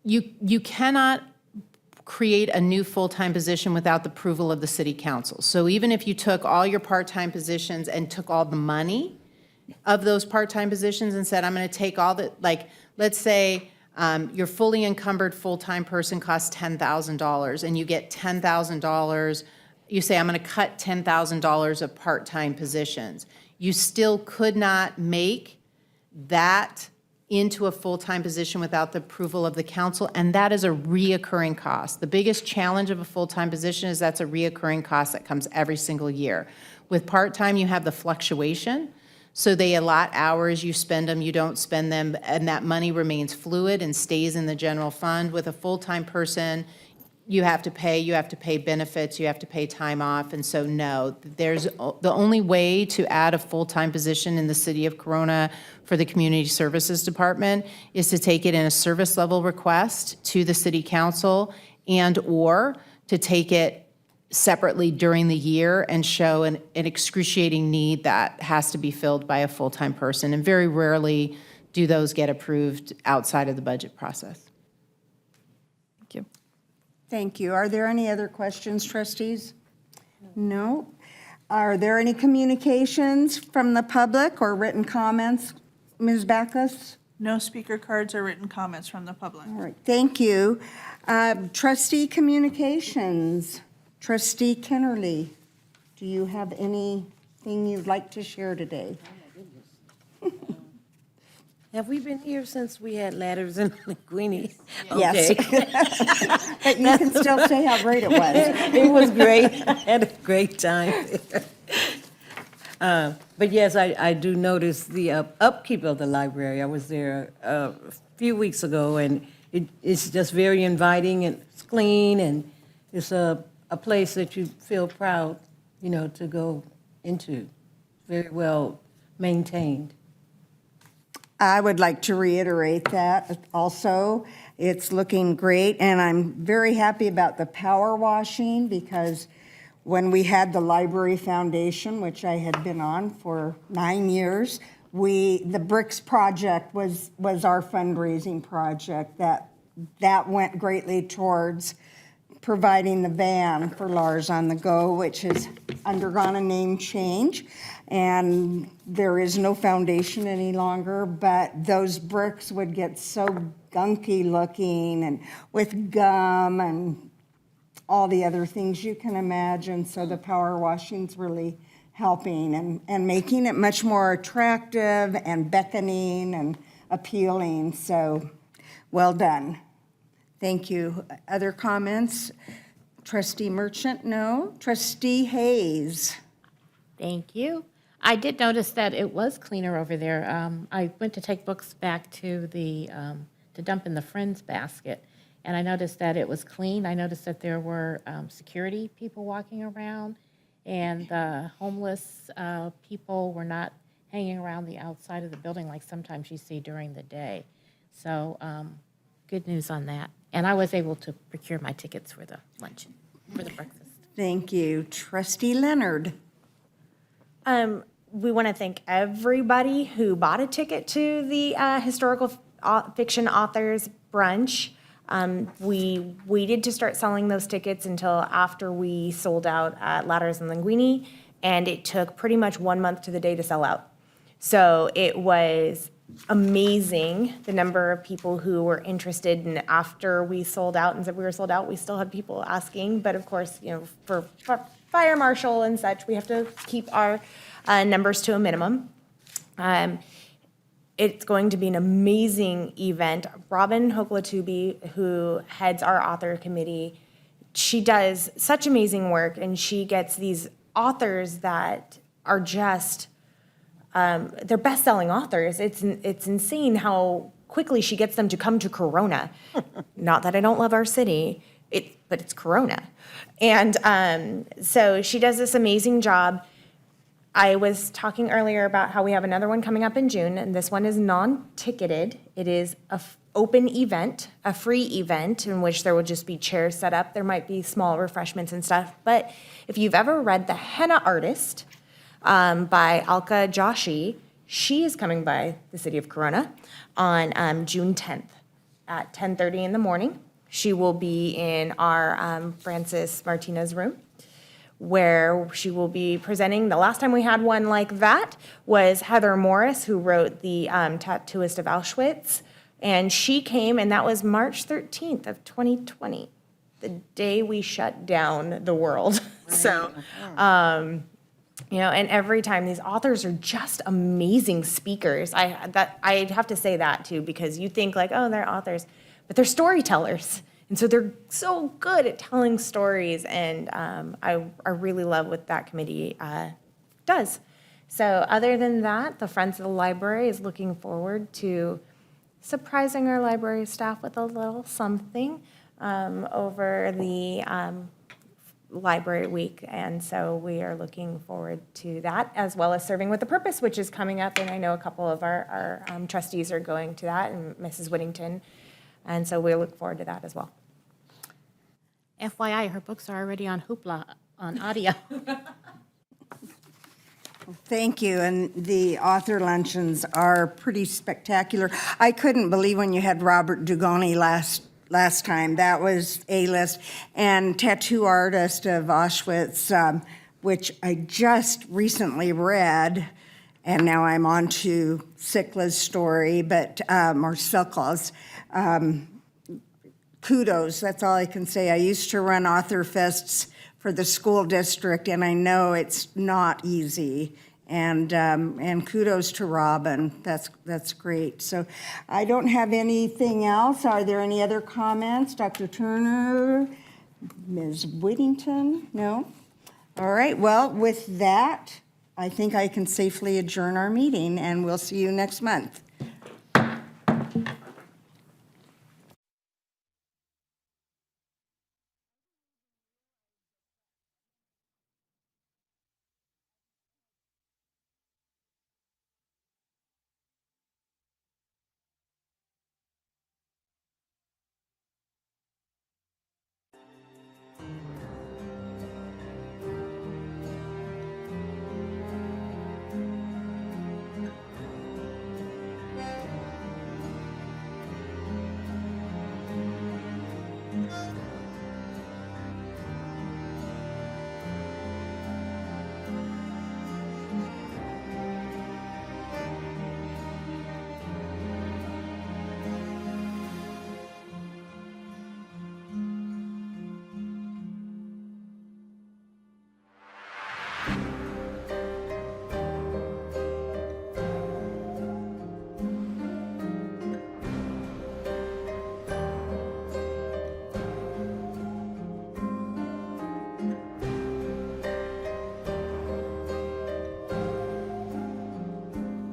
[SPEAKER 7] you cannot create a new full-time position without the approval of the city council. So even if you took all your part-time positions and took all the money of those part-time positions and said, I'm going to take all the, like, let's say your fully encumbered full-time person costs $10,000 and you get $10,000, you say, I'm going to cut $10,000 of part-time positions. You still could not make that into a full-time position without the approval of the council, and that is a reoccurring cost. The biggest challenge of a full-time position is that's a reoccurring cost that comes every single year. With part-time, you have the fluctuation, so they allot hours, you spend them, you don't spend them, and that money remains fluid and stays in the general fund. With a full-time person, you have to pay benefits, you have to pay time off, and so no, the only way to add a full-time position in the city of Corona for the Community Services Department is to take it in a service level request to the city council and/or to take it separately during the year and show an excruciating need that has to be filled by a full-time person, and very rarely do those get approved outside of the budget process.
[SPEAKER 5] Thank you.
[SPEAKER 1] Thank you. Are there any other questions, trustees? No. Are there any communications from the public or written comments? Ms. Backus?
[SPEAKER 4] No speaker cards or written comments from the public.
[SPEAKER 1] All right, thank you. Trustee communications. Trustee Kennerly, do you have anything you'd like to share today?
[SPEAKER 3] Have we been here since we had ladders and linguini?
[SPEAKER 1] Yes.
[SPEAKER 3] Okay.
[SPEAKER 1] But you can still say how great it was.
[SPEAKER 3] It was great. I had a great time. But yes, I do notice the upkeep of the library. I was there a few weeks ago, and it's just very inviting, and it's clean, and it's a place that you feel proud, to go into. Very well maintained.
[SPEAKER 1] I would like to reiterate that also. It's looking great, and I'm very happy about the power washing, because when we had the Library Foundation, which I had been on for 9 years, the Bricks project was our fundraising project that went greatly towards providing the van for Lars on the Go, which has undergone a name change. And there is no foundation any longer, but those bricks would get so gunky looking and with gum and all the other things you can imagine. So the power washing's really helping and making it much more attractive and beckoning and appealing. So well done. Thank you. Other comments? Trustee Merchant, no. Trustee Hayes.
[SPEAKER 6] Thank you. I did notice that it was cleaner over there. I went to take books back to to dump in the Friends basket, and I noticed that it was clean. I noticed that there were security people walking around, and the homeless people were not hanging around the outside of the building like sometimes you see during the day. So good news on that. And I was able to procure my tickets for the luncheon, for the breakfast.
[SPEAKER 1] Thank you. Trustee Leonard.
[SPEAKER 10] We want to thank everybody who bought a ticket to the historical fiction authors brunch. We waited to start selling those tickets until after we sold out at Ladders and Linguini, and it took pretty much 1 month to the day to sell out. So it was amazing, the number of people who were interested, and after we sold out and said we were sold out, we still had people asking, but of course, for fire marshal and such, we have to keep our numbers to a minimum. It's going to be an amazing event. Robin Hoklatubi, who heads our author committee, she does such amazing work, and she gets these authors that are just, they're best-selling authors. It's insane how quickly she gets them to come to Corona. Not that I don't love our city, but it's Corona. And so she does this amazing job. I was talking earlier about how we have another one coming up in June, and this one is non-ticketed. It is an open event, a free event, in which there will just be chairs set up. There might be small refreshments and stuff. But if you've ever read The Henna Artist by Alka Joshi, she is coming by the city of Corona on June 10th at 10:30 in the morning. She will be in our Francis Martinez room. where she will be presenting. The last time we had one like that was Heather Morris, who wrote the Tattooist of Auschwitz. And she came, and that was March 13th of 2020, the day we shut down the world. So, you know, and every time these authors are just amazing speakers. I'd have to say that too, because you think like, oh, they're authors, but they're storytellers. And so they're so good at telling stories, and I really love what that committee does. So other than that, the Friends of the Library is looking forward to surprising our library staff with a little something over the library week. And so we are looking forward to that, as well as Serving with a Purpose, which is coming up. And I know a couple of our trustees are going to that, and Mrs. Whittington. And so we look forward to that as well.
[SPEAKER 6] FYI, her books are already on Hoopla on audio.
[SPEAKER 1] Thank you, and the author luncheons are pretty spectacular. I couldn't believe when you had Robert Dugoni last time. That was A-list. And Tattoo Artist of Auschwitz, which I just recently read, and now I'm on to Sikla's story, but, or Silkla's. Kudos, that's all I can say. I used to run author fests for the school district, and I know it's not easy. And kudos to Robin. That's great. So I don't have anything else. Are there any other comments? Dr. Turner, Ms. Whittington? No? All right. Well, with that, I think I can safely adjourn our meeting, and we'll see you next month.